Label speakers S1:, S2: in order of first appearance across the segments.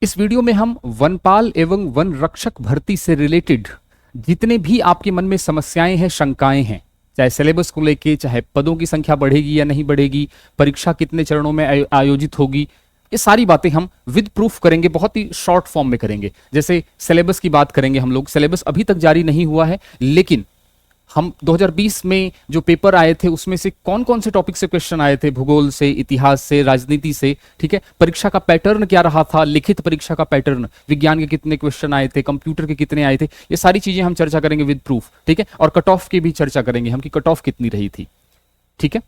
S1: इस वीडियो में हम वनपाल एवं वन रक्षक भर्ती से रिलेटेड जितने भी आपके मन में समस्याएं हैं, शंकाएं हैं, चाहे सिलेबस को लेके, चाहे पदों की संख्या बढ़ेगी या नहीं बढ़ेगी, परीक्षा कितने चरणों में आयोजित होगी, ये सारी बातें हम विद प्रूफ करेंगे। बहुत ही शॉर्ट फॉर्म में करेंगे। जैसे सिलेबस की बात करेंगे हम लोग। सिलेबस अभी तक जारी नहीं हुआ है, लेकिन हम 2020 में जो पेपर आए थे उसमें से कौन कौन से टॉपिक से क्वेश्चन आए थे, भूगोल से, इतिहास से, राजनीति से, ठीक है, परीक्षा का पैटर्न क्या रहा था, लिखित परीक्षा का पैटर्न, विज्ञान के कितने क्वेश्चन आए थे, कंप्यूटर के कितने आए थे, ये सारी चीजें हम चर्चा करेंगे विद प्रूफ, ठीक है। और कट ऑफ की भी चर्चा करेंगे हम कि कट ऑफ कितनी रही थी, ठीक है।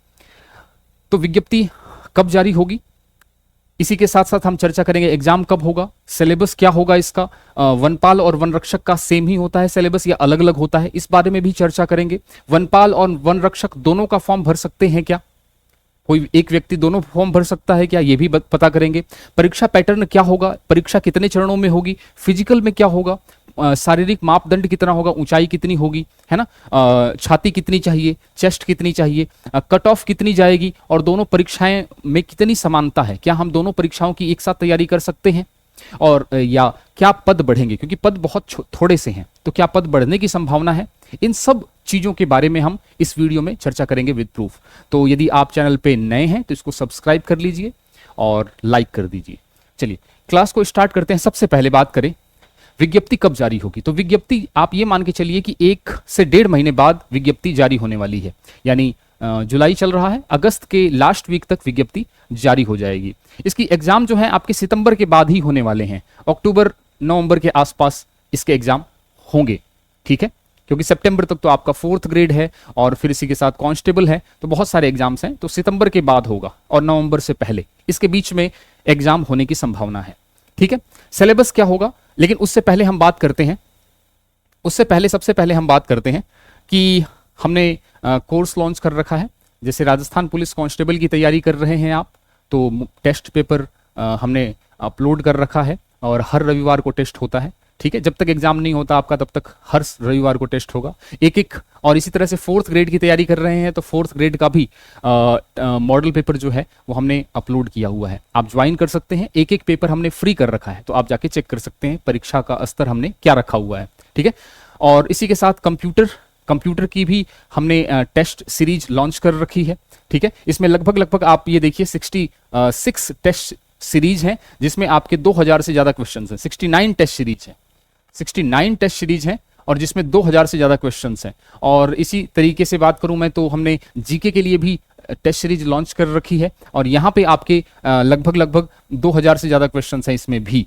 S1: तो विज्ञप्ति कब जारी होगी, इसी के साथ साथ हम चर्चा करेंगे एग्जाम कब होगा, सिलेबस क्या होगा इसका, वनपाल और वन रक्षक का सेम ही होता है सिलेबस या अलग अलग होता है, इस बारे में भी चर्चा करेंगे। वनपाल और वन रक्षक दोनों का फॉर्म भर सकते हैं क्या, कोई एक व्यक्ति दोनों फॉर्म भर सकता है क्या, ये भी पता करेंगे। परीक्षा पैटर्न क्या होगा, परीक्षा कितने चरणों में होगी, फिजिकल में क्या होगा, शारीरिक मापदंड कितना होगा, ऊंचाई कितनी होगी, है ना, छाती कितनी चाहिए, चेस्ट कितनी चाहिए, कट ऑफ कितनी जाएगी, और दोनों परीक्षाएं में कितनी समानता है, क्या हम दोनों परीक्षाओं की एक साथ तैयारी कर सकते हैं, और या क्या पद बढ़ेंगे, क्योंकि पद बहुत थोड़े से हैं, तो क्या पद बढ़ने की संभावना है। इन सब चीजों के बारे में हम इस वीडियो में चर्चा करेंगे विद प्रूफ। तो यदि आप चैनल पे नए हैं तो इसको सब्सक्राइब कर लीजिए और लाइक कर दीजिए। चलिए क्लास को स्टार्ट करते हैं। सबसे पहले बात करें विज्ञप्ति कब जारी होगी, तो विज्ञप्ति आप ये मान के चलिए कि 1 से 1.5 महीने बाद विज्ञप्ति जारी होने वाली है। यानी जुलाई चल रहा है, अगस्त के लास्ट वीक तक विज्ञप्ति जारी हो जाएगी। इसकी एग्जाम जो है आपके सितंबर के बाद ही होने वाले हैं, अक्टूबर नवंबर के आसपास इसके एग्जाम होंगे, ठीक है, क्योंकि सितंबर तक तो आपका 4th ग्रेड है और फिर इसी के साथ कांस्टेबल है, तो बहुत सारे एग्जाम्स हैं, तो सितंबर के बाद होगा और नवंबर से पहले, इसके बीच में एग्जाम होने की संभावना है, ठीक है। सिलेबस क्या होगा, लेकिन उससे पहले हम बात करते हैं, सबसे पहले हम बात करते हैं कि हमने कोर्स लॉन्च कर रखा है। जैसे राजस्थान पुलिस कांस्टेबल की तैयारी कर रहे हैं आप, तो टेस्ट पेपर हमने अपलोड कर रखा है और हर रविवार को टेस्ट होता है, ठीक है। जब तक एग्जाम नहीं होता आपका तब तक हर रविवार को टेस्ट होगा एक। और इसी तरह से 4th ग्रेड की तैयारी कर रहे हैं तो 4th ग्रेड का भी मॉडल पेपर जो है वो हमने अपलोड किया हुआ है, आप ज्वाइन कर सकते हैं। एक पेपर हमने फ्री कर रखा है, तो आप जाके चेक कर सकते हैं परीक्षा का स्तर हमने क्या रखा हुआ है, ठीक है। और इसी के साथ कंप्यूटर की भी हमने टेस्ट सीरीज लॉन्च कर रखी है, ठीक है। इसमें लगभग आप ये देखिए 66 टेस्ट सीरीज हैं, जिसमें आपके 2000 से ज्यादा क्वेश्चंस हैं। 69 टेस्ट सीरीज हैं और जिसमें 2000 से ज्यादा क्वेश्चंस हैं। और इसी तरीके से बात करूं मैं तो हमने जीके के लिए भी टेस्ट सीरीज लॉन्च कर रखी है और यहां पे आपके लगभग 2000 से ज्यादा क्वेश्चंस हैं इसमें भी,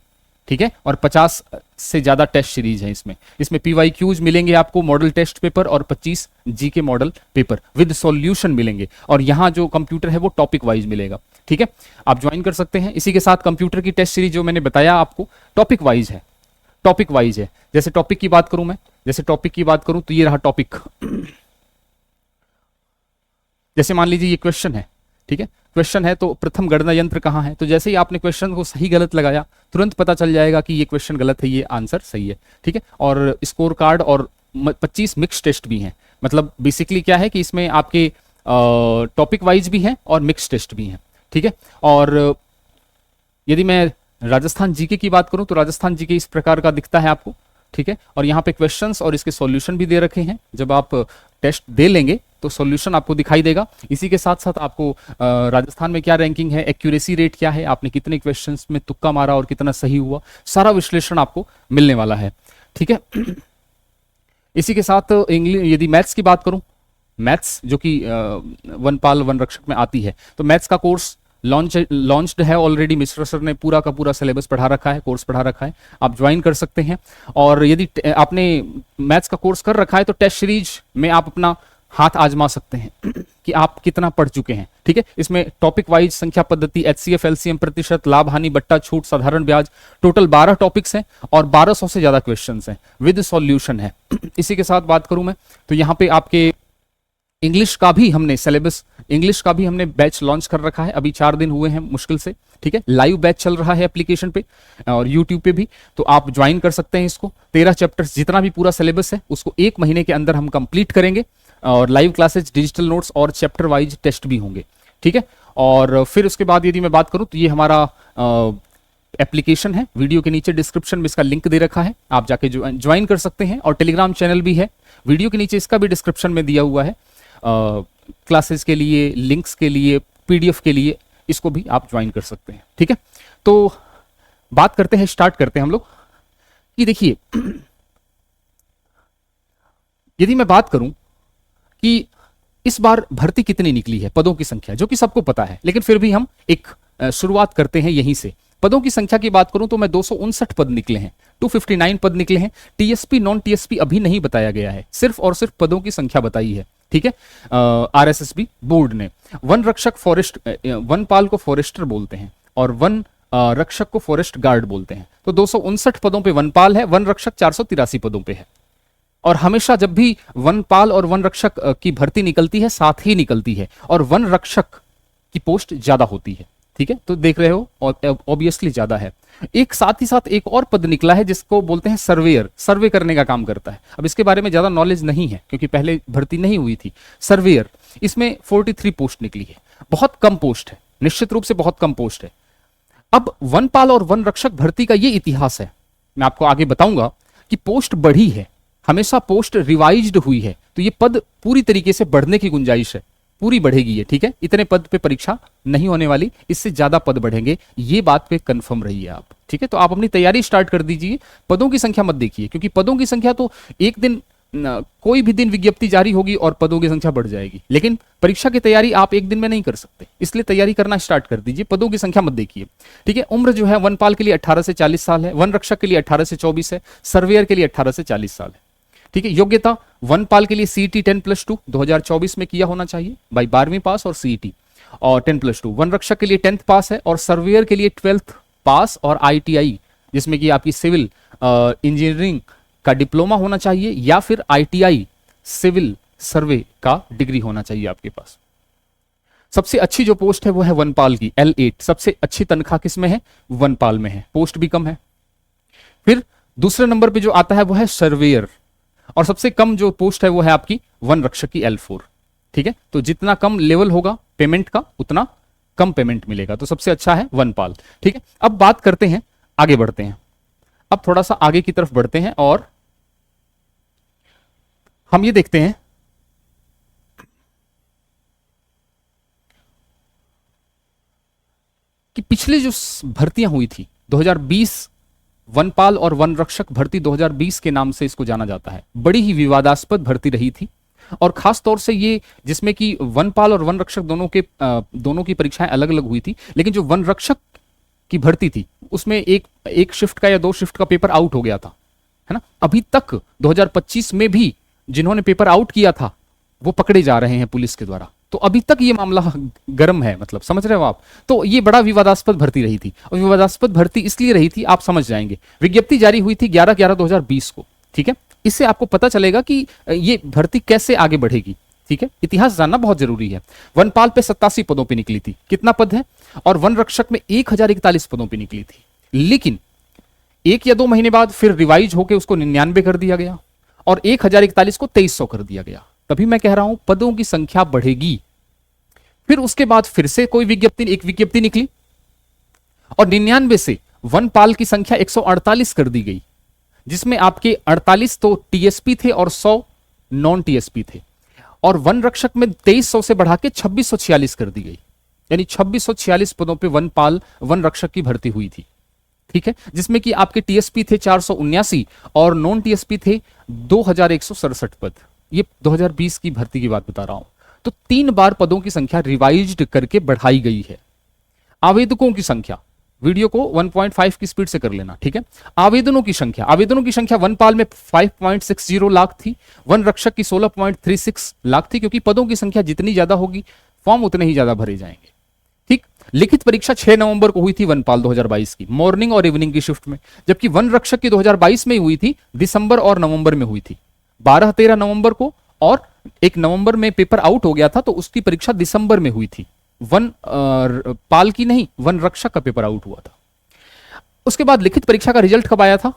S1: ठीक है। और 50 से ज्यादा टेस्ट सीरीज है इसमें PYQs मिलेंगे आपको, मॉडल टेस्ट पेपर, और 25 GK model paper with solution मिलेंगे। और यहाँ जो कंप्यूटर है वो टॉपिक वाइज मिलेगा, ठीक है, आप ज्वाइन कर सकते हैं। इसी के साथ कंप्यूटर की टेस्ट सीरीज जो मैंने बताया आपको टॉपिक वाइज है। जैसे टॉपिक की बात करूं तो ये रहा टॉपिक। जैसे मान लीजिए ये क्वेश्चन है, ठीक है, क्वेश्चन है तो प्रथम गणना यंत्र कहाँ है, तो जैसे ही आपने क्वेश्चन को सही गलत लगाया तुरंत पता चल जाएगा कि ये क्वेश्चन गलत है, ये आंसर सही है, ठीक है। और स्कोर कार्ड और 25 मिक्स टेस्ट भी हैं। मतलब बेसिकली क्या है कि इसमें आपके टॉपिक वाइज भी हैं और मिक्स टेस्ट भी हैं, ठीक है। और यदि मैं राजस्थान जीके की बात करूं तो राजस्थान जीके इस प्रकार का दिखता है आपको, ठीक है। और यहाँ पे क्वेश्चंस और इसके सॉल्यूशन भी दे रखे हैं। जब आप टेस्ट दे लेंगे तो सॉल्यूशन आपको दिखाई देगा। इसी के साथ साथ आपको राजस्थान में क्या रैंकिंग है, एक्यूरेसी रेट क्या है, आपने कितने क्वेश्चंस में तुक्का मारा और कितना सही हुआ, सारा विश्लेषण आपको मिलने वाला है, ठीक है। इसी के साथ यदि मैथ्स की बात करूं, मैथ्स जो कि वनपाल वन रक्षक में आती है, तो मैथ्स का कोर्स लॉन्च्ड है ऑलरेडी। मिश्रा सर ने पूरा का पूरा सिलेबस पढ़ा रखा है, कोर्स पढ़ा रखा है, आप ज्वाइन कर सकते हैं। और यदि आपने मैथ्स का कोर्स कर रखा है तो टेस्ट सीरीज में आप अपना हाथ आजमा सकते हैं कि आप कितना पढ़ चुके हैं, ठीक है। इसमें टॉपिक वाइज संख्या पद्धति, HCF LCM प्रतिशत, लाभ हानि, बट्टा छूट, साधारण ब्याज, टोटल 12 टॉपिक्स हैं और 1200 से ज्यादा क्वेश्चंस हैं, विद सॉल्यूशन है। इसी के साथ बात करूं मैं तो यहाँ पे आपके इंग्लिश का भी हमने बैच लॉन्च कर रखा है। अभी 4 दिन हुए हैं मुश्किल से, ठीक है। लाइव बैच चल रहा है एप्लीकेशन पे और यूट्यूब पे भी, तो आप ज्वाइन कर सकते हैं इसको। 13 चैप्टर्स, जितना भी पूरा सिलेबस है उसको 1 महीने के अंदर हम कंप्लीट करेंगे और लाइव क्लासेस, डिजिटल नोट्स और चैप्टर वाइज टेस्ट भी होंगे, ठीक है। और फिर उसके बाद यदि मैं बात करूं तो ये हमारा एप्लीकेशन है, वीडियो के नीचे डिस्क्रिप्शन में इसका लिंक दे रखा है, आप जाके ज्वाइन कर सकते हैं। और टेलीग्राम चैनल भी है, वीडियो के नीचे इसका भी डिस्क्रिप्शन में दिया हुआ है। क्लासेस के लिए, लिंक्स के लिए, पीडीएफ के लिए इसको भी आप ज्वाइन कर सकते हैं। ठीक है, तो बात करते हैं, स्टार्ट करते हैं हम लोग कि देखिए, यदि मैं बात करूं कि इस बार भर्ती कितनी निकली है, पदों की संख्या, जो कि सबको पता है, लेकिन फिर भी हम एक शुरुआत करते हैं यहीं से। पदों की संख्या की बात करूं तो मैं 259 पद निकले हैं, 259 पद निकले हैं। टीएसपी नॉन टीएसपी अभी नहीं बताया गया है, सिर्फ और सिर्फ पदों की संख्या बताई है। ठीक है, आरएसएसबी बोर्ड ने वन रक्षक फॉरेस्ट, वनपाल को फॉरेस्टर बोलते हैं और वन रक्षक को फॉरेस्ट गार्ड बोलते हैं। तो 259 पदों पे वनपाल है, वन रक्षक 483 पदों पे है। और हमेशा जब भी वनपाल और वन रक्षक की भर्ती निकलती है साथ ही निकलती है, और वन रक्षक की पोस्ट ज्यादा होती है। ठीक है, तो देख रहे हो, और ऑब्वियसली ज्यादा है। एक साथ ही साथ एक और पद निकला है जिसको बोलते हैं सर्वेयर, सर्वे करने का काम करता है। अब इसके बारे में ज्यादा नॉलेज नहीं है क्योंकि पहले भर्ती नहीं हुई थी। सर्वेयर, इसमें 43 पोस्ट निकली है, बहुत कम पोस्ट है, निश्चित रूप से बहुत कम पोस्ट है। अब वनपाल और वन रक्षक भर्ती का ये इतिहास है, मैं आपको आगे बताऊंगा कि पोस्ट बढ़ी है, हमेशा पोस्ट रिवाइज्ड हुई है, तो ये पद पूरी तरीके से बढ़ने की गुंजाइश है, पूरी बढ़ेगी ये। ठीक है, इतने पद पे परीक्षा नहीं होने वाली, इससे ज्यादा पद बढ़ेंगे, ये बात पे कंफर्म रहिए आप। ठीक है, तो आप अपनी तैयारी स्टार्ट कर दीजिए, पदों की संख्या मत देखिए, क्योंकि पदों की संख्या तो एक दिन कोई भी दिन विज्ञप्ति जारी होगी और पदों की संख्या बढ़ जाएगी, लेकिन परीक्षा की तैयारी आप एक दिन में नहीं कर सकते, इसलिए तैयारी करना स्टार्ट कर दीजिए, पदों की संख्या मत देखिए। ठीक है, उम्र जो है वनपाल के लिए 18 से 40 साल है, वन रक्षक के लिए 18 से 24 है, सर्वेयर के लिए 18 से 40 साल है। ठीक है, योग्यता वनपाल के लिए सीईटी 10+2 2024 में किया होना चाहिए, भाई 12वीं पास और सीईटी और 10+2। वन रक्षक के लिए 10th पास है, और सर्वेयर के लिए 12th पास और आईटीआई, जिसमें कि आपकी सिविल इंजीनियरिंग का डिप्लोमा होना चाहिए, या फिर आईटीआई सिविल सर्वे का डिग्री होना चाहिए आपके पास। सबसे अच्छी जो पोस्ट है वो है वनपाल की, L8। सबसे अच्छी तनख्वाह किसमें है? वनपाल में है, पोस्ट भी कम है। फिर दूसरे नंबर पे जो आता है वो है सर्वेयर, और सबसे कम जो पोस्ट है वो है आपकी वन रक्षक की L4। ठीक है, तो जितना कम लेवल होगा पेमेंट का उतना कम पेमेंट मिलेगा, तो सबसे अच्छा है वनपाल। ठीक है, अब बात करते हैं, आगे बढ़ते हैं, अब थोड़ा सा आगे की तरफ बढ़ते हैं और हम ये देखते हैं कि पिछले जो भर्तियां हुई थी 2020, वनपाल और वन रक्षक भर्ती 2020 के नाम से इसको जाना जाता है, बड़ी ही विवादास्पद भर्ती रही थी। और खास तौर से ये जिसमें कि वनपाल और वन रक्षक दोनों की परीक्षाएं अलग अलग हुई थी, लेकिन जो वन रक्षक की भर्ती थी उसमें एक शिफ्ट का या 2 शिफ्ट का पेपर आउट हो गया था, है ना। अभी तक 2025 में भी जिन्होंने पेपर आउट किया था वो पकड़े जा रहे हैं पुलिस के द्वारा, तो अभी तक ये मामला गर्म है, मतलब समझ रहे हो आप। तो ये बड़ा विवादास्पद भर्ती रही थी, और विवादास्पद भर्ती इसलिए रही थी, आप समझ जाएंगे। विज्ञप्ति जारी हुई थी 11/11/2020 को। ठीक है, इससे आपको पता चलेगा कि ये भर्ती कैसे आगे बढ़ेगी। ठीक है, इतिहास जानना बहुत जरूरी है। वनपाल पे 87 पदों पे निकली थी, कितना पद है, और वन रक्षक में 1041 पदों पे निकली थी, लेकिन 1 या 2 महीने बाद फिर रिवाइज होकर उसको 99 कर दिया गया, और 1041 को 2300 कर दिया गया। तभी मैं कह रहा हूं पदों की संख्या बढ़ेगी। फिर उसके बाद फिर से एक विज्ञप्ति निकली, और 99 से वनपाल की संख्या 148 कर दी गई, जिसमें आपके 48 तो टीएसपी थे और 100 नॉन टीएसपी थे, और वन रक्षक में 2300 से बढ़ा के 2646 कर दी गई, यानी 2646 पदों पे वन रक्षक की भर्ती हुई थी। ठीक है, जिसमें कि आपके टीएसपी थे 479 और नॉन टीएसपी थे 2167 पद। ये 2020 की भर्ती की बात बता रहा हूं। तो 3 बार पदों की संख्या रिवाइज्ड करके बढ़ाई गई है। आवेदकों की संख्या, वीडियो को 1.5 की स्पीड से कर लेना। ठीक है, आवेदनों की संख्या वनपाल में 5.60 लाख थी, वन रक्षक की 16.36 लाख थी, क्योंकि पदों की संख्या जितनी ज्यादा होगी फॉर्म उतने ही ज्यादा भरे जाएंगे। ठीक, लिखित परीक्षा 6 नवंबर को हुई थी वनपाल 2022 की, मॉर्निंग और इवनिंग की शिफ्ट में, जबकि वन रक्षक की 2022 में हुई थी दिसंबर और नवंबर में हुई थी, 12-13 नवंबर को, और 1 नवंबर में पेपर आउट हो गया था तो उसकी परीक्षा दिसंबर में हुई थी। वन पाल की नहीं, वन रक्षक का पेपर आउट हुआ था। उसके बाद लिखित परीक्षा का रिजल्ट कब आया था?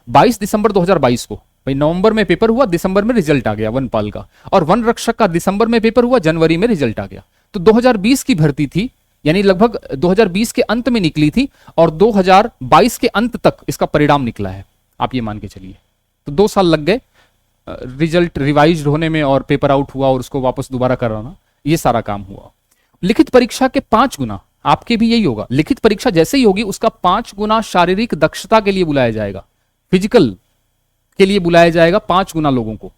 S1: 22 दिसंबर 2022 को। भाई नवंबर में पेपर हुआ, दिसंबर में रिजल्ट आ गया वनपाल का, और वन रक्षक का दिसंबर में पेपर हुआ, जनवरी में रिजल्ट आ गया। तो 2020 की भर्ती थी यानी लगभग 2020 के अंत में निकली थी और 2022 के अंत तक इसका परिणाम निकला है, आप ये मान के चलिए। तो 2 साल लग गए रिजल्ट रिवाइज होने में और पेपर आउट हुआ और उसको वापस दोबारा कराना, ये सारा काम हुआ। लिखित परीक्षा के 5 गुना, आपके भी यही होगा, लिखित परीक्षा जैसे ही होगी उसका 5 गुना शारीरिक दक्षता के लिए बुलाया जाएगा, फिजिकल के लिए बुलाया जाएगा 5 गुना लोगों को,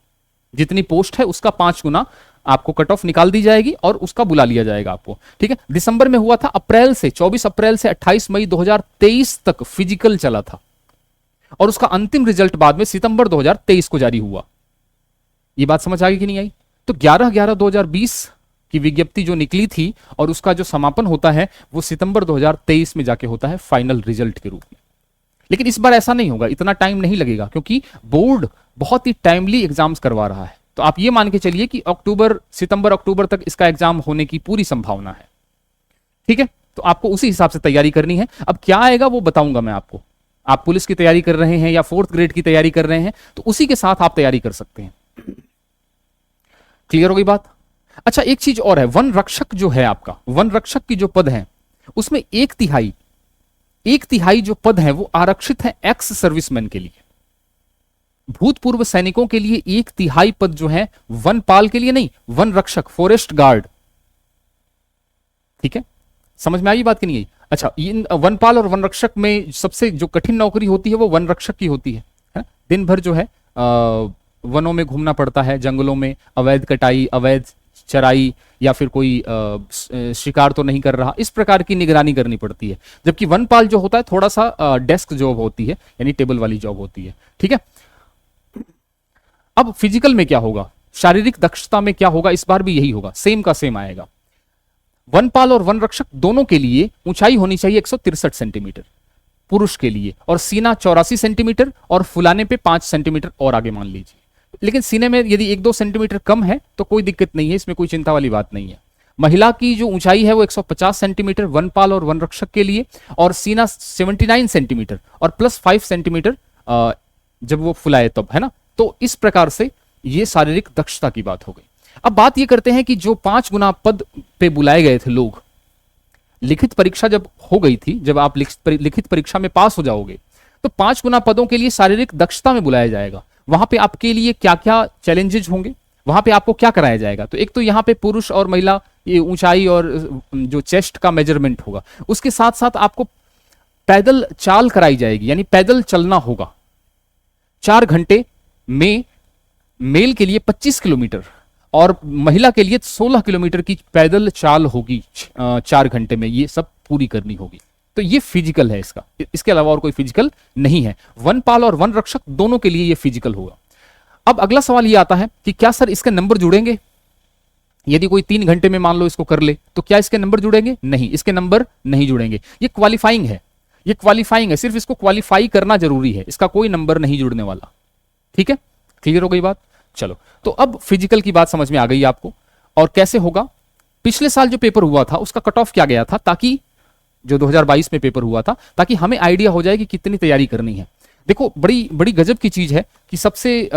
S1: जितनी पोस्ट है उसका 5 गुना आपको कट ऑफ निकाल दी जाएगी और उसका बुला लिया जाएगा आपको, ठीक है। दिसंबर में हुआ था, अप्रैल से 24 अप्रैल से 28 मई 2023 तक फिजिकल चला था और उसका अंतिम रिजल्ट बाद में सितंबर 2023 को जारी हुआ। ये बात समझ आ गई कि नहीं आई? तो 11/11/2020 की विज्ञप्ति जो निकली थी और उसका जो समापन होता है वो सितंबर 2023 में जाके होता है फाइनल रिजल्ट के रूप में। लेकिन इस बार ऐसा नहीं होगा, इतना टाइम नहीं लगेगा क्योंकि बोर्ड बहुत ही टाइमली एग्जाम्स करवा रहा है। तो आप ये मान के चलिए कि सितंबर अक्टूबर तक इसका एग्जाम होने की पूरी संभावना है, ठीक है। तो आपको उसी हिसाब से तैयारी करनी है। अब क्या आएगा वो बताऊंगा मैं आपको। आप पुलिस की तैयारी कर रहे हैं या 4th ग्रेड की तैयारी कर रहे हैं तो उसी के साथ आप तैयारी कर सकते हैं। क्लियर हो गई बात? अच्छा, एक चीज और है, वन रक्षक जो है आपका, वन रक्षक की जो पद है उसमें 1/3 जो पद है वो आरक्षित है एक्स सर्विसमैन के लिए। भूतपूर्व सैनिकों के लिए 1/3 पद जो है वनपाल के लिए नहीं, वन रक्षक, फॉरेस्ट गार्ड, ठीक है। समझ में आई बात कि नहीं आई? अच्छा, वनपाल और वन रक्षक में सबसे जो कठिन नौकरी होती है वो वन रक्षक की होती है? दिन भर जो है वनों में घूमना पड़ता है, जंगलों में अवैध कटाई, अवैध चराई या फिर कोई शिकार तो नहीं कर रहा, इस प्रकार की निगरानी करनी पड़ती है। जबकि वनपाल जो होता है थोड़ा सा डेस्क जॉब होती है, यानी टेबल वाली जॉब होती है, ठीक है। अब फिजिकल में क्या होगा, शारीरिक दक्षता में क्या होगा, इस बार भी यही होगा, सेम का सेम आएगा। वनपाल और वन रक्षक दोनों के लिए ऊंचाई होनी चाहिए 163 सेंटीमीटर पुरुष के लिए, और सीना 84 सेंटीमीटर और फुलाने पे 5 सेंटीमीटर और आगे मान लीजिए। लेकिन सीने में यदि 1-2 सेंटीमीटर कम है तो कोई दिक्कत नहीं है, इसमें कोई चिंता वाली बात नहीं है। महिला की जो ऊंचाई है वो 150 सेंटीमीटर वनपाल और वन रक्षक के लिए, और सीना 79 सेंटीमीटर और +5 सेंटीमीटर जब वो फुलाए तब, है ना। तो इस प्रकार से ये शारीरिक दक्षता की बात हो गई। अब बात ये करते हैं कि जो 5 गुना पद पे बुलाए गए थे लोग, लिखित परीक्षा जब हो गई थी, जब आप लिखित परीक्षा में पास हो जाओगे तो 5 गुना पदों के लिए शारीरिक दक्षता में बुलाया जाएगा। वहां पे आपके लिए क्या क्या चैलेंजेस होंगे, वहां पे आपको क्या कराया जाएगा? तो एक तो यहाँ पे पुरुष और महिला ये ऊंचाई और जो चेस्ट का मेजरमेंट होगा, उसके साथ साथ आपको पैदल चाल कराई जाएगी, यानी पैदल चलना होगा 4 घंटे में। मेल के लिए 25 किलोमीटर और महिला के लिए 16 किलोमीटर की पैदल चाल होगी 4 घंटे में, ये सब पूरी करनी होगी। तो ये फिजिकल है इसका, इसके अलावा और कोई फिजिकल नहीं है। वनपाल और वन रक्षक दोनों के लिए ये फिजिकल होगा। अब अगला सवाल ये आता है कि क्या सर इसके नंबर जुड़ेंगे? यदि कोई 3 घंटे में मान लो इसको कर ले तो क्या इसके नंबर जुड़ेंगे? नहीं, इसके नंबर नहीं जुड़ेंगे। ये क्वालिफाइंग है, ये क्वालिफाइंग है, सिर्फ इसको क्वालिफाई करना जरूरी है, इसका कोई नंबर नहीं जुड़ने वाला, ठीक है। क्लियर हो गई बात? चलो, तो अब फिजिकल की बात समझ में आ गई आपको। और कैसे होगा, पिछले साल जो पेपर हुआ था उसका कट ऑफ क्या गया था, ताकि जो 2022 में पेपर हुआ था, ताकि हमें आइडिया हो जाए कि कितनी तैयारी करनी है। देखो, बड़ी बड़ी गजब की चीज है कि सबसे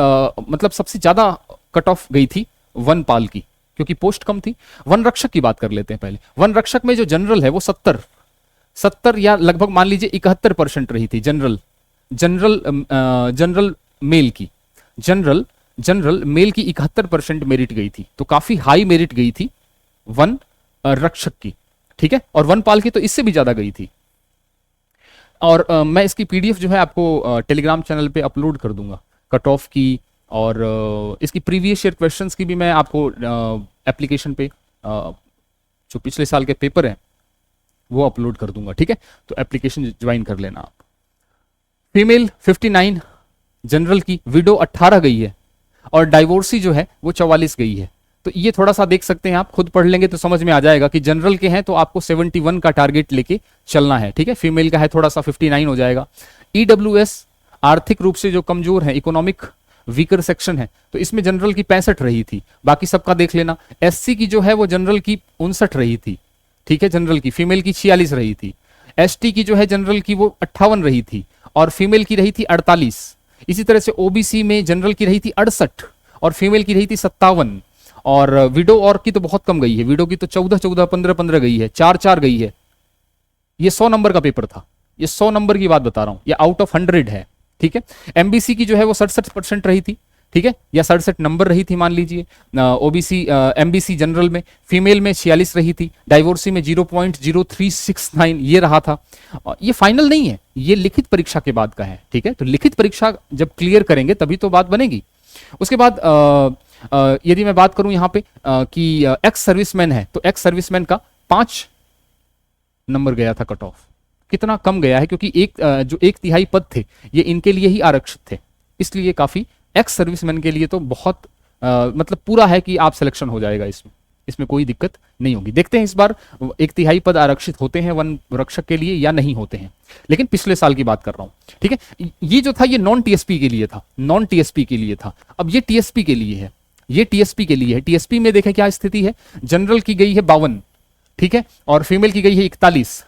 S1: ज्यादा कट ऑफ गई थी वनपाल की, क्योंकि पोस्ट कम थी। वन रक्षक की बात कर लेते हैं पहले। वन रक्षक में जो जनरल है वो 70 या लगभग मान लीजिए 71% रही थी जनरल मेल की। जनरल मेल की 71% मेरिट गई थी, तो काफी हाई मेरिट गई थी वन रक्षक की, ठीक है। और वनपाल की तो इससे भी ज्यादा गई थी। और मैं इसकी पीडीएफ जो है आपको टेलीग्राम चैनल पे अपलोड कर दूंगा, कट ऑफ की, और इसकी प्रीवियस ईयर क्वेश्चंस की भी मैं आपको एप्लीकेशन पे जो पिछले साल के पेपर हैं वो अपलोड कर दूंगा, ठीक है। तो एप्लीकेशन ज्वाइन कर लेना आप। फीमेल 59 जनरल की, विडो 18 गई है, और डाइवोर्सी जो है वो 44 गई है। तो ये थोड़ा सा देख सकते हैं आप, खुद पढ़ लेंगे तो समझ में आ जाएगा कि जनरल के हैं तो आपको 71 का टारगेट लेके चलना है, ठीक है। फीमेल का है थोड़ा सा 59 हो जाएगा। ईडब्ल्यूएस आर्थिक रूप से जो कमजोर है, इकोनॉमिक वीकर सेक्शन है, तो इसमें जनरल की 65 रही थी, बाकी सबका देख लेना। एससी की जो है वो जनरल की 59 रही थी, ठीक है, जनरल की। फीमेल की 46 रही थी। एसटी की जो है जनरल की वो 58 रही थी और फीमेल की रही थी 48। इसी तरह से ओबीसी में जनरल की रही थी 68 और फीमेल की रही थी 57, और विडो और की तो बहुत कम गई है, विडो की तो 14 14 15 15 गई है, 4 4 गई है। ये 100 नंबर का पेपर था, ये 100 नंबर की बात बता रहा हूं, ये आउट ऑफ 100 है। ठीक है, एमबीसी की जो है वो 67% रही थी, ठीक है, या 67 नंबर रही थी मान लीजिए। ओबीसी एमबीसी जनरल में फीमेल में 46 रही थी, डाइवोर्सी में 0.0369 ये रहा था। ये फाइनल नहीं है, ये लिखित परीक्षा के बाद का है। ठीक है, तो लिखित परीक्षा जब क्लियर करेंगे तभी तो बात बनेगी। उसके बाद यदि मैं बात करूं यहाँ पे कि एक्स सर्विसमैन है, तो एक्स सर्विसमैन का 5 नंबर गया था कट ऑफ। कितना कम गया है, क्योंकि जो 1/3 पद थे ये इनके लिए ही आरक्षित थे, इसलिए काफी एक्स सर्विसमैन के लिए तो बहुत मतलब पूरा है कि आप सिलेक्शन हो जाएगा इसमें, इसमें कोई दिक्कत नहीं होगी। देखते हैं इस बार 1/3 पद आरक्षित होते हैं वन रक्षक के लिए या नहीं होते हैं, लेकिन पिछले साल की बात कर रहा हूं। ठीक है, ये जो था ये नॉन टीएसपी के लिए था, नॉन टीएसपी के लिए था। अब ये टीएसपी के लिए है, ये टीएसपी के लिए है। टीएसपी में देखें क्या स्थिति है, जनरल की गई है 52, ठीक है, और फीमेल की गई है 41,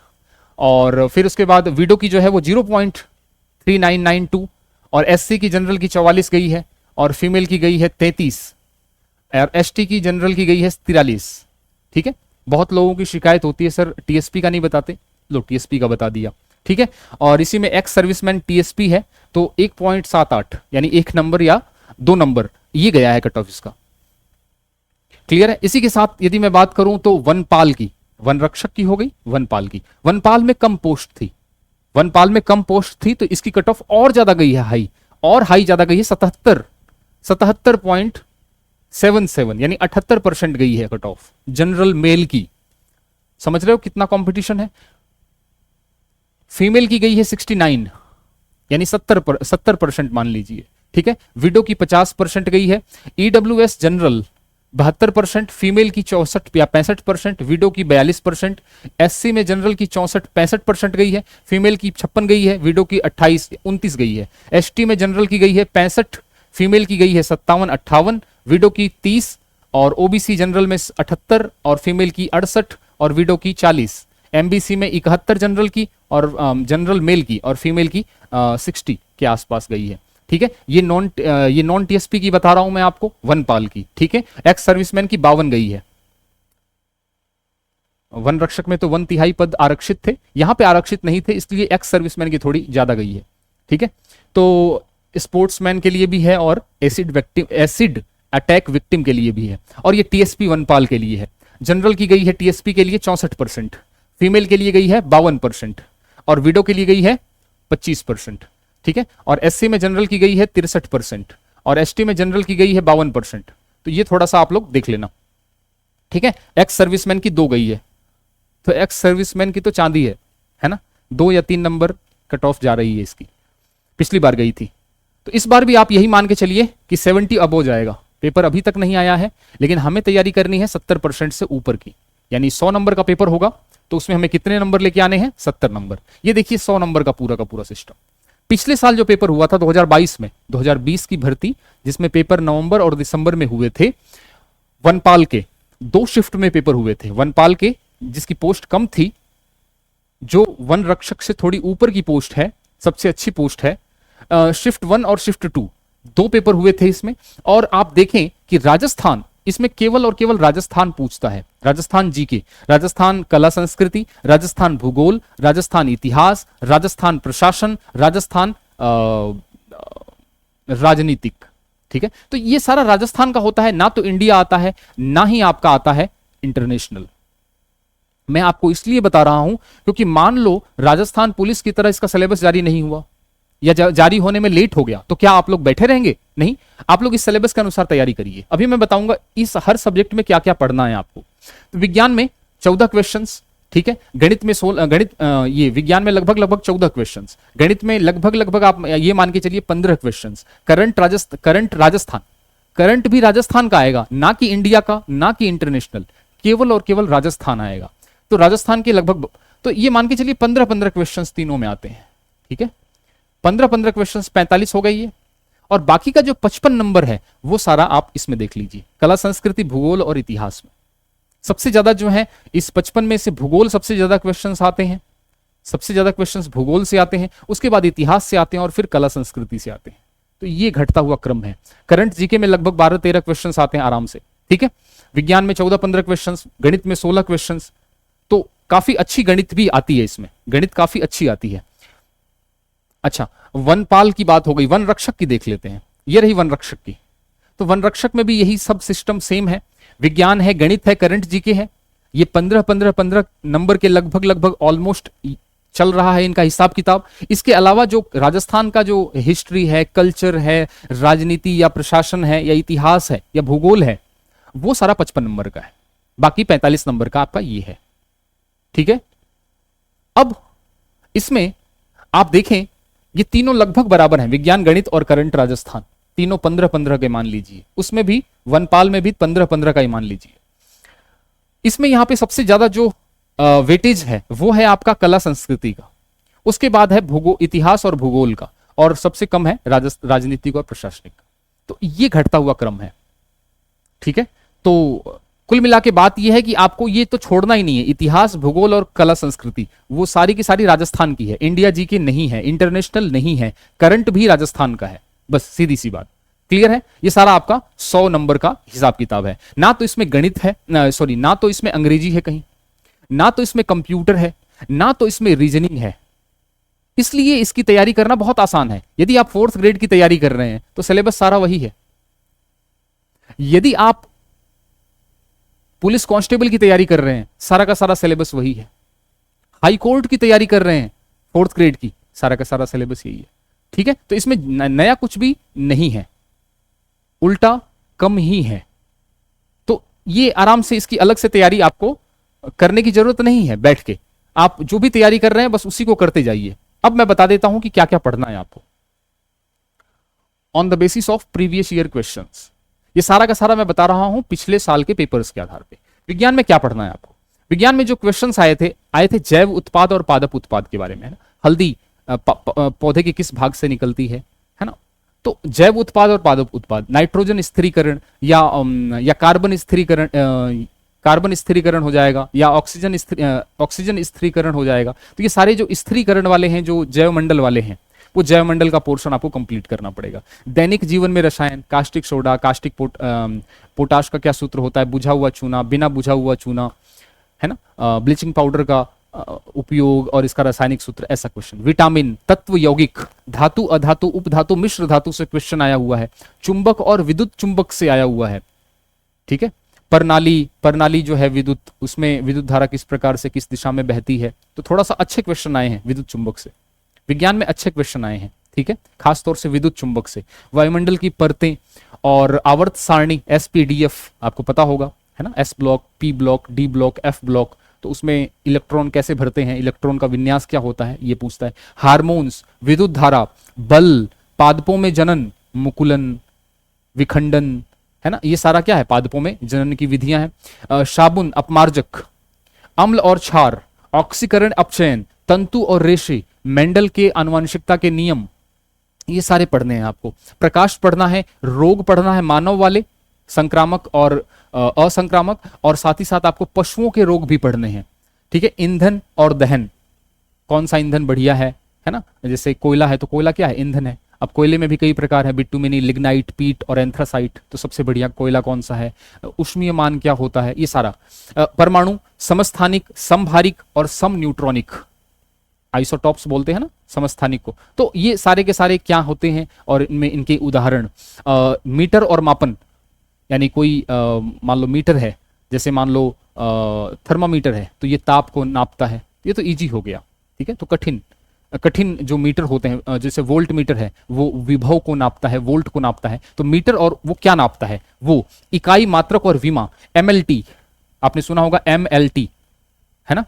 S1: और फिर उसके बाद विडो की जो है वो 0.3992, और एससी की जनरल की 44 गई है, और फीमेल की गई है 33, और एसटी की जनरल की गई है 43। ठीक है, बहुत लोगों की शिकायत होती है सर टीएसपी का नहीं बताते, लो टीएसपी का बता दिया। ठीक है, और इसी में एक्स सर्विसमैन टीएसपी है तो 1.78 यानी 1 नंबर या 2 नंबर ये गया है कट ऑफ इसका। क्लियर है। इसी के साथ यदि मैं बात करूं तो वनपाल की, वन रक्षक की हो गई, वनपाल की, वनपाल में कम पोस्ट थी, वनपाल में कम पोस्ट थी तो इसकी कट ऑफ और ज्यादा गई है, हाई और हाई ज्यादा गई है, 77.77 यानी 78% गई है कट ऑफ जनरल मेल की। समझ रहे हो कितना कंपटीशन है। फीमेल की गई है 69 यानी 70% मान लीजिए। ठीक है, विडो की 50% गई है, ईडब्ल्यूएस जनरल 72%, फीमेल की 64 या 65%, विडो की 42%, एससी में जनरल की 64-65% गई है, फीमेल की 56 गई है, विडो की 28-29 गई है, एसटी में जनरल की गई है 65, फीमेल की गई है 57-58, विडो की 30, और ओबीसी जनरल में 78 और फीमेल की 68 और विडो की 40, एमबीसी में 71 जनरल की और जनरल मेल की और फीमेल की 60 के आसपास गई है। ठीक है, ये नॉन टीएसपी की बता रहा हूं मैं आपको, वनपाल की। ठीक है, एक्स सर्विसमैन की 52 गई है। वन रक्षक में तो 1/3 पद आरक्षित थे, यहां पे आरक्षित नहीं थे, इसलिए एक्स सर्विसमैन की थोड़ी ज्यादा गई है। ठीक है, तो स्पोर्ट्समैन के लिए भी है और एसिड अटैक विक्टिम के लिए भी है, और ये टीएसपी वनपाल के लिए है। जनरल की गई है टीएसपी के लिए 64%, फीमेल के लिए गई है 52%, और विडो के लिए गई है 25%। ठीक है, और एससी में जनरल की गई है 63%, और एसटी में जनरल की गई है 52%। तो ये थोड़ा सा आप लोग देख लेना। ठीक है, एक्स सर्विसमैन की 2 गई है, तो एक्स सर्विसमैन की तो चांदी है ना, 2 या 3 नंबर कट ऑफ जा रही है इसकी, पिछली बार गई थी। तो इस बार भी आप यही मान के चलिए कि 70 अब हो जाएगा। पेपर अभी तक नहीं आया है, लेकिन हमें तैयारी करनी है 70% से ऊपर की, यानी 100 नंबर का पेपर होगा तो उसमें हमें कितने नंबर लेके आने हैं, 70 नंबर। ये देखिए 100 नंबर का पूरा सिस्टम। पिछले साल जो पेपर हुआ था 2022 में, 2020 की भर्ती जिसमें पेपर नवंबर और दिसंबर में हुए थे, वनपाल के 2 शिफ्ट में पेपर हुए थे। वनपाल के जिसकी पोस्ट कम थी, जो वन रक्षक से थोड़ी ऊपर की पोस्ट है, सबसे अच्छी पोस्ट है, शिफ्ट 1 और शिफ्ट 2 2 पेपर हुए थे इसमें। और आप देखें कि राजस्थान, इसमें केवल और केवल राजस्थान पूछता है, राजस्थान जीके, राजस्थान कला संस्कृति, राजस्थान भूगोल, राजस्थान इतिहास, राजस्थान प्रशासन, राजस्थान राजनीतिक। ठीक है, तो ये सारा राजस्थान का होता है, ना तो इंडिया आता है ना ही आपका आता है इंटरनेशनल। मैं आपको इसलिए बता रहा हूं क्योंकि मान लो राजस्थान पुलिस की तरह इसका सिलेबस जारी नहीं हुआ या जारी होने में लेट हो गया, तो क्या आप लोग बैठे रहेंगे? नहीं, आप लोग इस सिलेबस के अनुसार तैयारी करिए। अभी मैं बताऊंगा इस हर सब्जेक्ट में क्या क्या पढ़ना है आपको। तो विज्ञान में 14 क्वेश्चंस, ठीक है, गणित में 16, ये विज्ञान में लगभग 14 क्वेश्चंस, गणित में लगभग आप ये मान के चलिए 15 क्वेश्चंस। करंट राजस्थान, करंट भी राजस्थान का आएगा, ना कि इंडिया का, ना कि इंटरनेशनल, केवल और केवल राजस्थान आएगा। तो राजस्थान के लगभग, तो ये मान के चलिए 15 क्वेश्चंस तीनों में आते हैं। ठीक है, 15 क्वेश्चंस 45 हो गई है, और बाकी का जो 55 नंबर है वो सारा आप इसमें देख लीजिए, कला संस्कृति भूगोल और इतिहास में। सबसे ज्यादा जो है इस 55 में से भूगोल सबसे ज्यादा क्वेश्चंस आते हैं, सबसे ज्यादा क्वेश्चंस भूगोल से आते हैं, उसके बाद इतिहास से आते हैं और फिर कला संस्कृति से आते हैं। तो ये घटता हुआ क्रम है। करंट जीके में लगभग 12-13 क्वेश्चंस आते हैं आराम से। ठीक है, विज्ञान में 14-15 क्वेश्चंस, गणित में 16 क्वेश्चंस, तो काफी अच्छी गणित भी आती है, इसमें गणित काफी अच्छी आती है। अच्छा, वनपाल की बात हो गई, वन रक्षक की देख लेते हैं। ये रही वन रक्षक की। तो वन रक्षक में भी यही सब सिस्टम सेम है, विज्ञान है, गणित है, करंट जीके है। ये 15-15-15 नंबर के लगभग लगभग ऑलमोस्ट चल रहा है इनका हिसाब किताब। इसके अलावा जो राजस्थान का जो हिस्ट्री है, कल्चर है, राजनीति या प्रशासन है या इतिहास है या भूगोल है, वो सारा 55 नंबर का है। बाकी 45 नंबर का आपका ये है। ठीक है, अब इसमें आप देखें ये तीनों लगभग बराबर हैं, विज्ञान, गणित और करंट राजस्थान, तीनों 15-15 के मान लीजिए। उसमें भी वनपाल में भी 15-15 का ही मान लीजिए। इसमें यहां पे सबसे ज्यादा जो वेटेज है वो है आपका कला संस्कृति का, उसके बाद है भूगोल, इतिहास और भूगोल का, और सबसे कम है राजनीतिक और प्रशासनिक का। तो ये घटता हुआ क्रम है। ठीक है, तो कुल मिला के बात यह है कि आपको ये तो छोड़ना ही नहीं है, इतिहास, भूगोल और कला संस्कृति वो सारी की सारी राजस्थान की है, इंडिया जी की नहीं है, इंटरनेशनल नहीं है, करंट भी राजस्थान का है। बस सीधी सी बात, क्लियर है। ये सारा आपका 100 नंबर का हिसाब किताब है। ना तो इसमें गणित है, ना तो इसमें अंग्रेजी है कहीं, ना तो इसमें कंप्यूटर है, ना तो इसमें रीजनिंग है। इसलिए इसकी तैयारी करना बहुत आसान है। यदि आप 4th ग्रेड की तैयारी कर रहे हैं तो सिलेबस सारा वही है। यदि आप पुलिस कांस्टेबल की तैयारी कर रहे हैं, सारा का सारा सिलेबस वही है। हाई कोर्ट की तैयारी कर रहे हैं 4th ग्रेड की, सारा का सारा सिलेबस यही है। ठीक है, तो इसमें नया कुछ भी नहीं है, उल्टा कम ही है। तो ये आराम से इसकी अलग से तैयारी आपको करने की जरूरत नहीं है। बैठ के आप जो भी तैयारी कर रहे हैं बस उसी को करते जाइए। अब मैं बता देता हूं कि क्या क्या पढ़ना है आपको on the basis of previous year questions. ये सारा का सारा मैं बता रहा हूं पिछले साल के पेपर्स के आधार पे। विज्ञान में क्या पढ़ना है आपको? विज्ञान में जो क्वेश्चंस आए थे जैव उत्पाद और पादप उत्पाद के बारे में, है ना। हल्दी पौधे के किस भाग से निकलती है ना। तो जैव उत्पाद और पादप उत्पाद, नाइट्रोजन स्थिरीकरण या कार्बन स्थिरीकरण हो जाएगा, या ऑक्सीजन स्थिरीकरण हो जाएगा। तो ये सारे जो स्थिरीकरण वाले हैं, जो जैव मंडल वाले हैं, वो जैव मंडल का पोर्शन आपको कंप्लीट करना पड़ेगा। दैनिक जीवन में रसायन, कास्टिक सोडा, कास्टिक पोटाश का क्या सूत्र होता है, बुझा हुआ चूना, बिना बुझा हुआ चूना, है ना, ब्लीचिंग पाउडर का उपयोग और इसका रासायनिक सूत्र, ऐसा क्वेश्चन। विटामिन, तत्व यौगिक, धातु अधातु उपधातु मिश्र धातु से क्वेश्चन आया हुआ है। चुंबक और विद्युत चुंबक से आया हुआ है। ठीक है, प्रणाली जो है विद्युत, उसमें विद्युत धारा किस प्रकार से किस दिशा में बहती है। तो थोड़ा सा अच्छे क्वेश्चन आए हैं विद्युत चुंबक से, विज्ञान में अच्छे क्वेश्चन आए हैं। ठीक है, खासतौर से विद्युत चुंबक से। वायुमंडल की परतें और आवर्त सारणी SPDF आपको पता होगा, है ना, S block, P block, D block, F block. तो उसमें इलेक्ट्रॉन कैसे भरते हैं, इलेक्ट्रॉन का विन्यास क्या होता है, ये पूछता है। हार्मोन्स, विद्युत धारा, बल, पादपों में जनन, मुकुलन, विखंडन, है ना, ये सारा क्या है, पादपों में जनन की विधियां हैं। साबुन, अपमार्जक, अम्ल और क्षार, ऑक्सीकरण अपचयन, तंतु और रेशे, मेंडल के आनुवंशिकता के नियम, ये सारे पढ़ने हैं आपको। प्रकाश पढ़ना है, रोग पढ़ना है, मानव वाले, संक्रामक और असंक्रामक, और साथ ही साथ आपको पशुओं के रोग भी पढ़ने हैं। ठीक है, ईंधन और दहन, कौन सा ईंधन बढ़िया है ना। जैसे कोयला है तो कोयला क्या है, ईंधन है। अब कोयले में भी कई प्रकार है, बिटुमिनी, लिग्नाइट, पीट और एंथ्रासाइट। तो सबसे बढ़िया कोयला कौन सा है, ऊष्मीय मान क्या होता है, ये सारा। परमाणु, समस्थानिक, समभारिक और सम न्यूट्रॉनिक, आइसोटॉप्स बोलते हैं ना समस्थानिक को। तो ये सारे के सारे क्या होते हैं और इनमें इनके उदाहरण। मीटर और मापन, यानी कोई मान लो मीटर है, जैसे मान लो थर्मामीटर है, तो ये ताप को नापता है, ये तो इजी हो गया। ठीक है, तो कठिन जो मीटर होते हैं, जैसे वोल्ट मीटर है, वो विभव को नापता है, वोल्ट को नापता है। तो मीटर और वो क्या नापता है, वो इकाई, मात्रक और विमा। MLT आपने सुना होगा, MLT, है ना,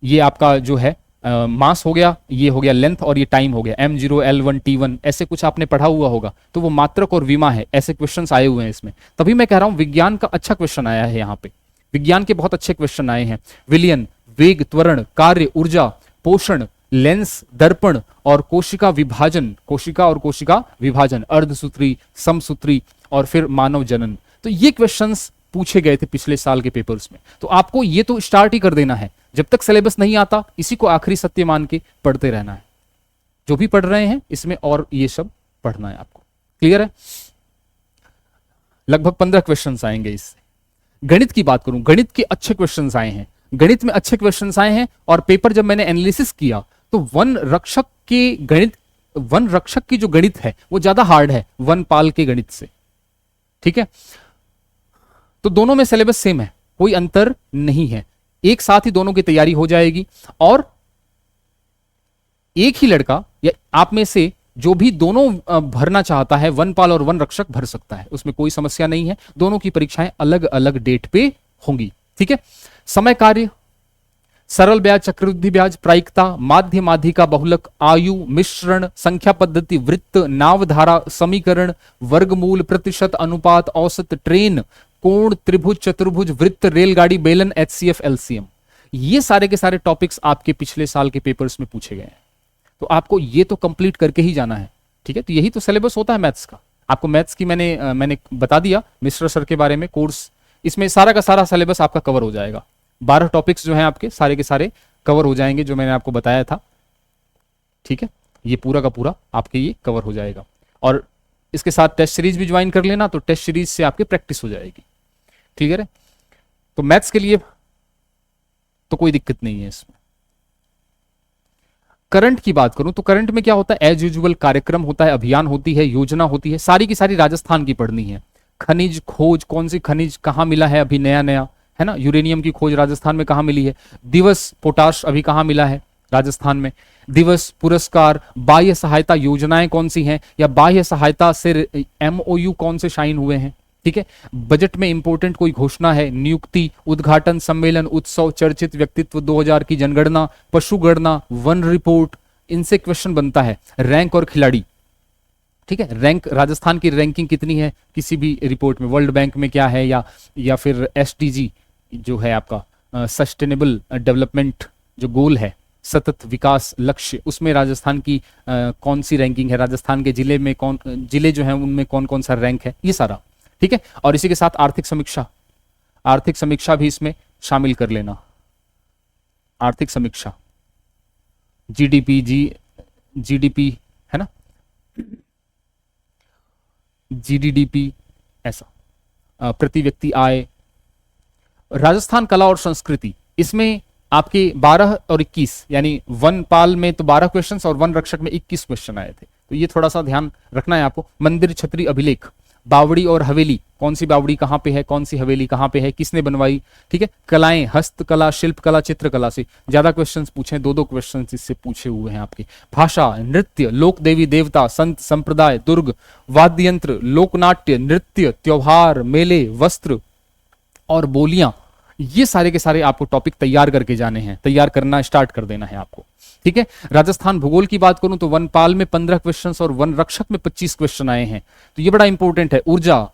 S1: ये आपका जो है मास हो गया, ये हो गया लेंथ, और ये टाइम हो गया, M0, L1, T1, ऐसे कुछ आपने पढ़ा हुआ होगा। तो वो मात्रक और विमा है, ऐसे क्वेश्चंस आए हुए हैं इसमें। तभी मैं कह रहा हूं विज्ञान का अच्छा क्वेश्चन आया है यहाँ पे, विज्ञान के बहुत अच्छे क्वेश्चन आए हैं। विलयन, वेग, त्वरण, कार्य, ऊर्जा, पोषण, लेंस, दर्पण और कोशिका और कोशिका विभाजन, अर्धसूत्री, समसूत्री और फिर मानव जनन। तो ये क्वेश्चंस पूछे गए थे पिछले साल के पेपर्स में। तो आपको ये तो स्टार्ट ही कर देना है, जब तक सिलेबस नहीं आता इसी को आखिरी सत्य मान के पढ़ते रहना है। जो भी पढ़ रहे हैं इसमें और ये सब पढ़ना है आपको। क्लियर है? लगभग 15 क्वेश्चंस आएंगे इससे। गणित की बात करूं, गणित के अच्छे क्वेश्चंस आए हैं, गणित में अच्छे क्वेश्चंस आए हैं। और पेपर जब मैंने एनालिसिस किया तो वन रक्षक के गणित, वन रक्षक की जो गणित है वो ज्यादा हार्ड है वनपाल के गणित से। ठीक है, तो दोनों में सिलेबस सेम है, कोई अंतर नहीं है, एक साथ ही दोनों की तैयारी हो जाएगी। और एक ही लड़का या आप में से जो भी दोनों भरना चाहता है, वनपाल और वन रक्षक भर सकता है, उसमें कोई समस्या नहीं है। दोनों की परीक्षाएं अलग अलग डेट पे होंगी। ठीक है, समय कार्य, सरल ब्याज, चक्रवृद्धि ब्याज, प्रायिकता, माध्य माध्यिका, बहुलक, आयु, मिश्रण, संख्या पद्धति, वृत्त, नावधारा, समीकरण, वर्गमूल, प्रतिशत, अनुपात, औसत, ट्रेन, कोण, त्रिभुज, चतुर्भुज, वृत्त, रेलगाड़ी, बेलन, एचसीएफ, एलसीएम, ये सारे के सारे टॉपिक्स आपके पिछले साल के पेपर्स में पूछे गए हैं। तो आपको ये तो कंप्लीट करके ही जाना है। ठीक है, तो यही तो सिलेबस होता है मैथ्स का। आपको मैथ्स की मैंने बता दिया मिश्र सर के बारे में कोर्स, इसमें सारा का सारा सिलेबस आपका कवर हो जाएगा। 12 टॉपिक्स जो हैं आपके सारे के सारे कवर हो जाएंगे जो मैंने आपको बताया था। ठीक है, ये पूरा का पूरा आपके ये कवर हो जाएगा। और इसके साथ टेस्ट सीरीज भी ज्वाइन कर लेना, तो टेस्ट सीरीज से आपकी प्रैक्टिस हो जाएगी। क्लियर है? तो मैथ्स के लिए तो कोई दिक्कत नहीं है इसमें। करंट की बात करूं तो करंट में क्या होता है, एज यूजुअल कार्यक्रम होता है, अभियान होती है, योजना होती है, सारी की सारी राजस्थान की पढ़नी है। खनिज खोज, कौन सी खनिज कहां मिला है अभी नया नया, है ना, यूरेनियम की खोज राजस्थान में कहां मिली है। दिवस पोटाश अभी कहां मिला है, राजस्थान में। दिवस, पुरस्कार, बाह्य सहायता योजनाएं कौन सी हैं, या बाह्य सहायता से एमओयू कौन से साइन हुए हैं। ठीक है, बजट में इंपॉर्टेंट कोई घोषणा है, नियुक्ति, उद्घाटन, सम्मेलन, उत्सव, चर्चित व्यक्तित्व, 2000 की जनगणना, पशु गणना, वन रिपोर्ट, इनसे क्वेश्चन बनता है। रैंक और खिलाड़ी, ठीक है, रैंक, राजस्थान की रैंकिंग कितनी है किसी भी रिपोर्ट में, वर्ल्ड बैंक में क्या है, या फिर एसडीजी जो है आपका सस्टेनेबल डेवलपमेंट जो गोल है, सतत विकास लक्ष्य, उसमें राजस्थान की कौन सी रैंकिंग है, राजस्थान के जिले में जिले जो हैं उनमें कौन कौन सा रैंक है, ये सारा। ठीक है, और इसी के साथ आर्थिक समीक्षा, आर्थिक समीक्षा भी इसमें शामिल कर लेना। आर्थिक समीक्षा, जीडीपी, जीडीपी है ना, जीडीपी, ऐसा प्रति व्यक्ति आय। राजस्थान कला और संस्कृति, इसमें आपके 12 और 21, यानी वन पाल में तो 12 क्वेश्चन और वन रक्षक में 21 क्वेश्चन आए थे, तो ये थोड़ा सा ध्यान रखना है आपको। मंदिर, छतरी, अभिलेख, बावड़ी और हवेली, कौन सी बावड़ी कहां पे है, कौन सी हवेली कहां पे है, किसने बनवाई। ठीक है, कलाएं, हस्तकला, शिल्पकला, चित्रकला से ज्यादा क्वेश्चंस पूछे, 2-2 क्वेश्चंस इससे पूछे हुए हैं आपके। भाषा, नृत्य, लोक देवी देवता, संत संप्रदाय, दुर्ग, वाद्य यंत्र, लोकनाट्य, नृत्य, त्योहार, मेले, वस्त्र और बोलियां, ये सारे के सारे आपको टॉपिक तैयार करके जाने हैं, तैयार करना स्टार्ट कर देना है आपको। ठीक है, राजस्थान भूगोल की बात करूं तो वनपाल में 15 क्वेश्चंस और वन रक्षक में 25 क्वेश्चन आए हैं, तो ये बड़ा इंपॉर्टेंट है। ऊर्जा,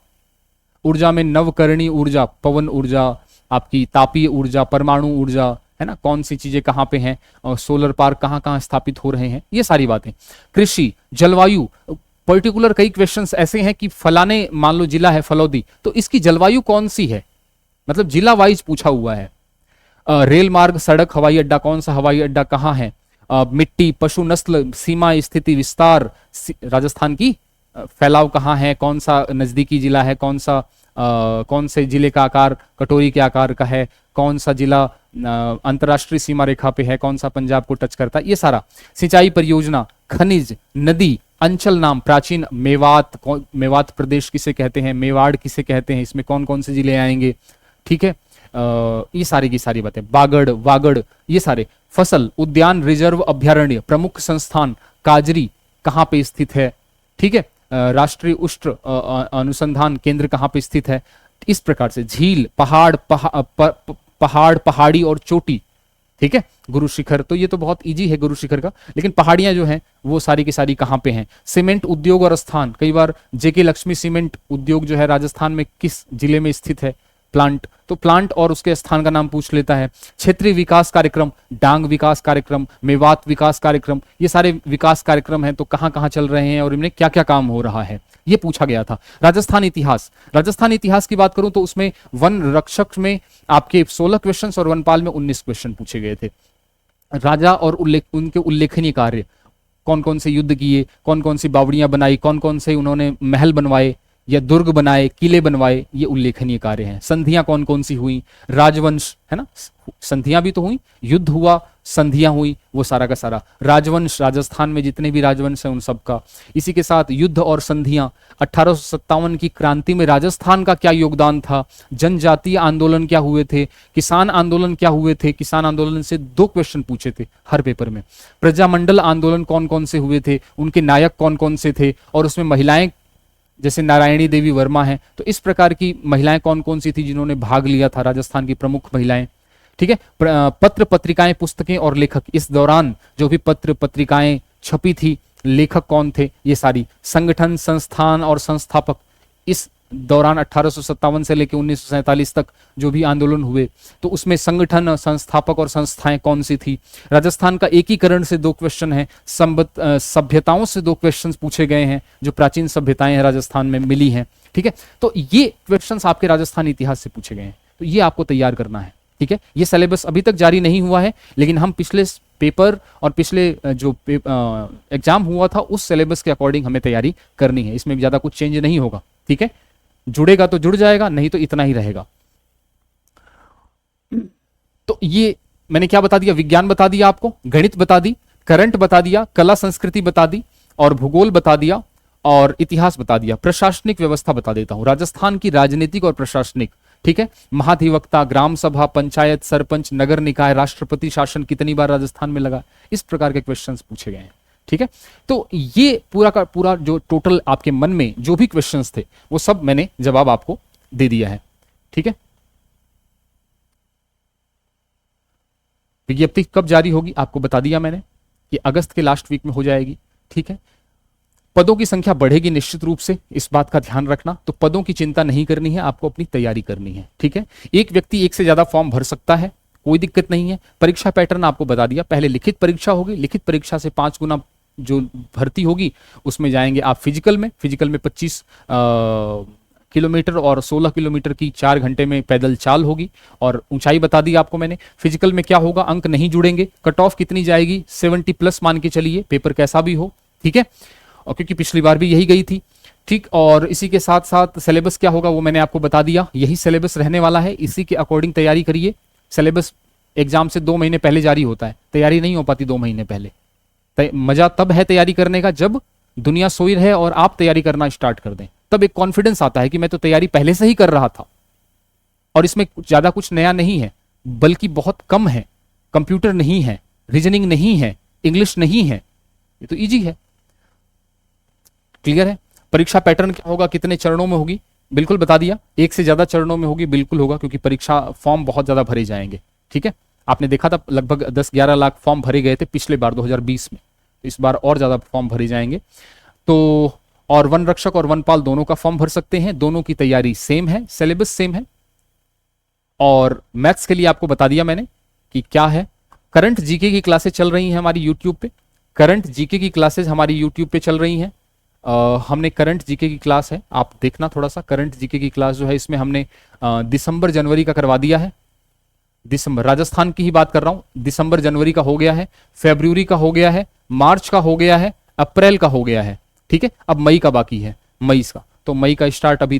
S1: ऊर्जा में नवकरणीय ऊर्जा, पवन ऊर्जा, आपकी तापीय ऊर्जा, परमाणु ऊर्जा, है ना, कौन सी चीजें कहां पे हैं, और सोलर पार्क कहां कहां स्थापित हो रहे हैं, ये सारी बातें। कृषि, जलवायु, पर्टिकुलर कई क्वेश्चंस ऐसे हैं कि फलाने, मान लो जिला है फलौदी, तो इसकी जलवायु कौन सी है, मतलब जिला वाइज पूछा हुआ है। रेल मार्ग, सड़क, हवाई अड्डा, कौन सा हवाई अड्डा कहां है। मिट्टी, पशु नस्ल, सीमा स्थिति विस्तार, राजस्थान की फैलाव कहां है, कौन सा नजदीकी जिला है, कौन से जिले का आकार कटोरी के आकार का है, कौन सा जिला अंतरराष्ट्रीय सीमा रेखा पे है, कौन सा पंजाब को टच करता है, ये सारा। सिंचाई परियोजना, खनिज, नदी, अंचल नाम, प्राचीन मेवात, मेवात प्रदेश किसे कहते हैं, मेवाड़ किसे कहते हैं, इसमें कौन कौन से जिले आएंगे। ठीक है, ये सारी की सारी बातें। बागड़, वागड़, ये सारे। फसल, उद्यान, रिजर्व, अभ्यारण्य, प्रमुख संस्थान, काजरी कहां पे स्थित है। ठीक है, राष्ट्रीय उष्ण अनुसंधान केंद्र कहां पे स्थित है। इस प्रकार से झील, पहाड़, पहाड़ी और चोटी। ठीक है, गुरु शिखर, तो ये तो बहुत इजी है गुरु शिखर का, लेकिन पहाड़ियां जो हैं वो सारी की सारी कहां पे हैं। सीमेंट उद्योग और स्थान, कई बार जेके लक्ष्मी सीमेंट उद्योग जो है राजस्थान में किस जिले में स्थित है, प्लांट, तो प्लांट और उसके स्थान का नाम पूछ लेता है। क्षेत्रीय विकास कार्यक्रम, डांग विकास कार्यक्रम, मेवात विकास कार्यक्रम, ये सारे विकास कार्यक्रम हैं, तो कहां कहां चल रहे हैं और इनमें क्या क्या काम हो रहा है, ये पूछा गया था। राजस्थान इतिहास, राजस्थान इतिहास की बात करूं तो उसमें वन रक्षक में आपके 16 क्वेश्चन और वनपाल में 19 क्वेश्चन पूछे गए थे। राजा और उनके उल्लेखनीय कार्य, कौन कौन से युद्ध किए, कौन कौन सी बावड़ियां बनाई, कौन कौन से उन्होंने महल बनवाए, या दुर्ग बनाए, किले बनवाए, ये उल्लेखनीय कार्य हैं। संधियां कौन कौन सी हुई, राजवंश है ना, संधियां भी तो हुई, युद्ध हुआ, संधियां हुई, वो सारा का सारा राजवंश, राजस्थान में जितने भी राजवंश हैं उन सब का। इसी के साथ युद्ध और संधियां, 1857 की क्रांति में राजस्थान का क्या योगदान था, जनजातीय आंदोलन क्या हुए थे, किसान आंदोलन क्या हुए थे, किसान आंदोलन से 2 क्वेश्चन पूछे थे हर पेपर में। प्रजामंडल आंदोलन कौन कौन से हुए थे, उनके नायक कौन कौन से थे, और उसमें महिलाएं जैसे नारायणी देवी वर्मा हैं, तो इस प्रकार की महिलाएं कौन कौन सी थी जिन्होंने भाग लिया था, राजस्थान की प्रमुख महिलाएं। ठीक है, पत्र पत्रिकाएं, पुस्तकें और लेखक, इस दौरान जो भी पत्र पत्रिकाएं छपी थी, लेखक कौन थे, ये सारी। संगठन, संस्थान और संस्थापक, इस दौरान 1857 से लेकर 1947 तक जो भी आंदोलन हुए, तो उसमें संगठन, संस्थापक और संस्थाएं कौन सी थी। राजस्थान का एकीकरण से 2 क्वेश्चन है, सभ्यताओं से 2 क्वेश्चन पूछे गए हैं, जो प्राचीन सभ्यताएं हैं राजस्थान में मिली हैं। ठीक है, तो ये क्वेश्चन आपके राजस्थान इतिहास से पूछे गए हैं, तो ये आपको तैयार करना है। ठीक है, ये सिलेबस अभी तक जारी नहीं हुआ है, लेकिन हम पिछले पेपर और पिछले जो एग्जाम हुआ था उस सिलेबस के अकॉर्डिंग हमें तैयारी करनी है। इसमें ज्यादा कुछ चेंज नहीं होगा। ठीक है, जुड़ेगा तो जुड़ जाएगा, नहीं तो इतना ही रहेगा। तो ये मैंने क्या बता दिया, विज्ञान बता दिया आपको, गणित बता दी, करंट बता दिया, कला संस्कृति बता दी, और भूगोल बता दिया, और इतिहास बता दिया। प्रशासनिक व्यवस्था बता देता हूं, राजस्थान की राजनीतिक और प्रशासनिक। ठीक है, महाधिवक्ता, ग्राम सभा, पंचायत, सरपंच, नगर निकाय, राष्ट्रपति शासन कितनी बार राजस्थान में लगा, इस प्रकार के क्वेश्चंस पूछे गए हैं। ठीक है, तो ये पूरा का पूरा जो टोटल आपके मन में जो भी क्वेश्चंस थे वो सब मैंने जवाब आपको दे दिया है। ठीक है, विज्ञप्ति कब जारी होगी आपको बता दिया मैंने कि अगस्त के लास्ट वीक में हो जाएगी। ठीक है, पदों की संख्या बढ़ेगी निश्चित रूप से, इस बात का ध्यान रखना। तो पदों की चिंता नहीं करनी है, आपको अपनी तैयारी करनी है। ठीक है, एक व्यक्ति एक से ज्यादा फॉर्म भर सकता है, कोई दिक्कत नहीं है। परीक्षा पैटर्न आपको बता दिया, पहले लिखित परीक्षा होगी, लिखित परीक्षा से 5 गुना जो भर्ती होगी उसमें जाएंगे आप फिजिकल में। फिजिकल में 25 किलोमीटर और 16 किलोमीटर की 4 घंटे में पैदल चाल होगी, और ऊंचाई बता दी आपको मैंने। फिजिकल में क्या होगा, अंक नहीं जुड़ेंगे। कट ऑफ कितनी जाएगी, 70 प्लस मान के चलिए, पेपर कैसा भी हो। ठीक है, और क्योंकि पिछली बार भी यही गई थी। ठीक, और इसी के साथ साथ सिलेबस क्या होगा वो मैंने आपको बता दिया, यही सिलेबस रहने वाला है, इसी के अकॉर्डिंग तैयारी करिए। सिलेबस एग्जाम से 2 महीने पहले जारी होता है, तैयारी नहीं हो पाती 2 महीने पहले। मजा तब है तैयारी करने का जब दुनिया सोई रहे और आप तैयारी करना स्टार्ट कर दें, तब एक कॉन्फिडेंस आता है कि मैं तो तैयारी पहले से ही कर रहा था, और इसमें ज्यादा कुछ नया नहीं है, बल्कि बहुत कम है। कंप्यूटर नहीं है, रीजनिंग नहीं है, इंग्लिश नहीं है, ये तो इजी है। क्लियर है। परीक्षा पैटर्न क्या होगा, कितने चरणों में होगी, बिल्कुल बता दिया। 1 से ज्यादा चरणों में होगी, बिल्कुल होगा, क्योंकि परीक्षा फॉर्म बहुत ज्यादा भरे जाएंगे। ठीक है, आपने देखा था लगभग 10-11 लाख फॉर्म भरे गए थे पिछले बार 2020 में, इस बार और ज्यादा फॉर्म भरे जाएंगे। तो और वन रक्षक और वनपाल दोनों का फॉर्म भर सकते हैं, दोनों की तैयारी सेम है, सिलेबस सेम है। और मैथ्स के लिए आपको बता दिया मैंने कि क्या है। करंट जीके की क्लासेस चल रही हैं हमारी यूट्यूब पे, करंट जीके की क्लासेस हमारी यूट्यूब पे चल रही हैं। हमने करंट जीके की क्लास है, आप देखना थोड़ा सा, करंट जीके की क्लास जो है इसमें हमने दिसंबर जनवरी का करवा दिया है। दिसंबर, राजस्थान की ही बात कर रहा हूं, दिसंबर जनवरी का हो गया है, फरवरी का हो गया है, मार्च का हो गया है, अप्रैल का हो गया है। ठीक है, अब मई का बाकी है, मई का। तो मई का स्टार्ट अभी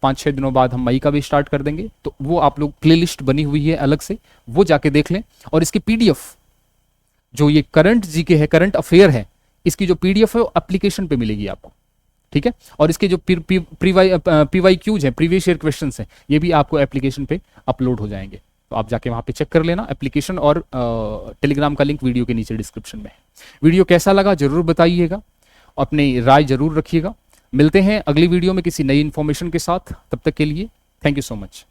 S1: 5-6 दिनों बाद हम मई का भी स्टार्ट कर देंगे। तो वो आप लोग प्लेलिस्ट बनी हुई है अलग से, वो जाके देख लें। और इसकी पीडीएफ जो ये करंट जीके है, करंट अफेयर है, इसकी जो पीडीएफ है वो एप्लीकेशन पे मिलेगी आपको। ठीक है, और इसके जो पीवाईक्यूज है, प्रीवियस ईयर क्वेश्चंस हैं, ये भी आपको एप्लीकेशन पे अपलोड हो जाएंगे। तो आप जाके वहां पे चेक कर लेना, एप्लीकेशन और टेलीग्राम का लिंक वीडियो के नीचे डिस्क्रिप्शन में है। वीडियो कैसा लगा जरूर बताइएगा, अपनी राय जरूर रखिएगा। मिलते हैं अगली वीडियो में किसी नई इंफॉर्मेशन के साथ, तब तक के लिए थैंक यू सो मच।